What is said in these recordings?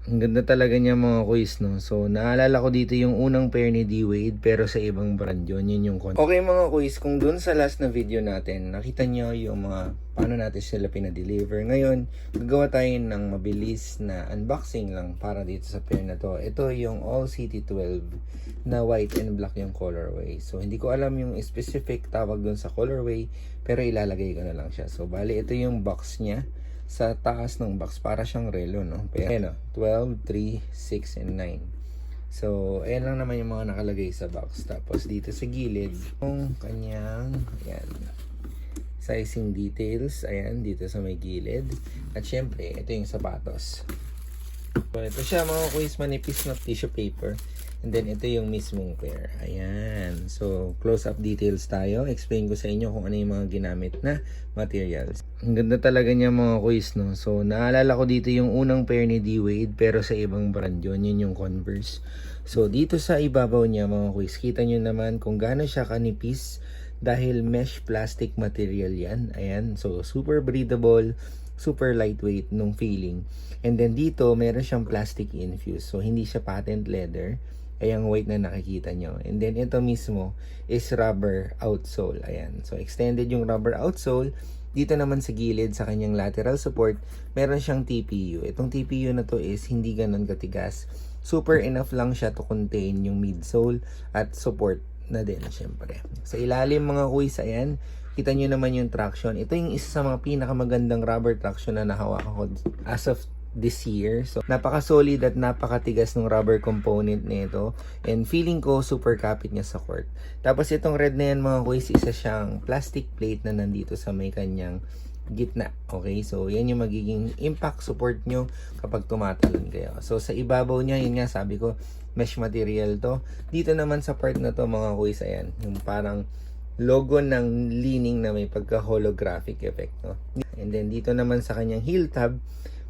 Ang ganda talaga niya mga quiz, no? So, naalala ko dito yung unang pair ni D-Wade pero sa ibang brand yun. Yun yung Okay mga quiz, kung dun sa last na video natin, nakita nyo yung mga paano natin sila pinadeliver. Ngayon, gagawa tayo ng mabilis na unboxing lang para dito sa pair na to. Ito yung All City 12 na white and black yung colorway. So, hindi ko alam yung specific tawag dun sa colorway pero ilalagay ko na lang siya. So, bali, ito yung box niya. Sa taas ng box para siyang relo, no? Pero ayan, 12, 3, 6, and 9. So, ayan lang naman yung mga nakalagay sa box. Tapos dito sa gilid, yung kanyang ayan, sizing details, ayan, dito sa may gilid. At syempre, ito yung sapatos. So, ito siya mga quiz, manipis na tissue paper. And then, ito yung mismong pair. Ayan. So, close-up details tayo. Explain ko sa inyo kung ano yung mga ginamit na materials. Ang ganda talaga niya mga quiz, no? So, naalala ko dito yung unang pair ni D-Wade, pero sa ibang brand yun. Yun yung Converse. So, dito sa ibabaw niya mga quiz, kita nyo naman kung gaano siya kanipis dahil mesh plastic material yan. Ayan. So, super breathable, super lightweight nung feeling. And then dito, meron siyang plastic infused. So, hindi siya patent leather. Ay ang white na nakikita nyo. And then ito mismo is rubber outsole. Ayan. So, extended yung rubber outsole. Dito naman sa gilid, sa kanyang lateral support, meron siyang TPU. Itong TPU na to is hindi ganun katigas. Super enough lang siya to contain yung midsole at support na din, syempre. Sa ilalim mga quiz, ayan, kita nyo naman yung traction. Ito yung isa sa mga pinakamagandang rubber traction na nahawakan ko as of this year. So, napaka-solid at napakatigas ng rubber component nito. And feeling ko, super kapit niya sa court. Tapos itong red na yan mga quiz, isa siyang plastic plate na nandito sa may kanyang gitna. Okay? So, yan yung magiging impact support nyo kapag tumatalon kayo. So, sa ibabaw niya, yun nga, sabi ko, mesh material to. Dito naman sa part na to mga quiz, ayan, yung parang logo ng leaning na may pagka-holographic effect, no? And then, dito naman sa kanyang heel tab,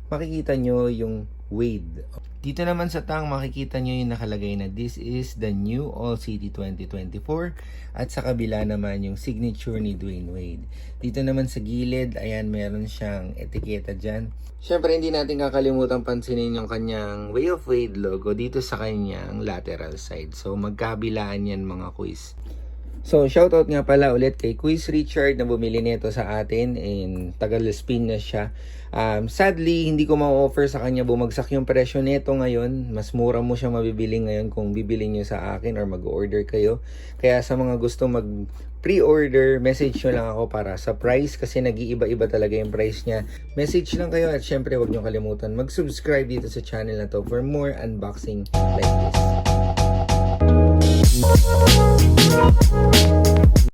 makikita nyo yung Wade. Dito naman sa tang, makikita nyo yung nakalagay na this is the new All City 2024. At sa kabila naman yung signature ni Dwyane Wade. Dito naman sa gilid, ayan, meron siyang etiketa dyan. Siyempre, hindi natin kakalimutan pansinin yung kanyang Way of Wade logo dito sa kanyang lateral side. So, magkabilaan yan mga quiz. So, shoutout nga pala ulit kay Quiz Richard na bumili nito sa atin and tagal spin na siya. Sadly, hindi ko ma-offer sa kanya, bumagsak yung presyo nito ngayon. Mas mura mo siya mabibili ngayon kung bibili nyo sa akin or mag-order kayo. Kaya sa mga gusto mag-pre-order, message nyo lang ako para sa price kasi nag-iiba-iba talaga yung price niya. Message lang kayo at syempre huwag nyo kalimutan mag-subscribe dito sa channel na to for more unboxing like this.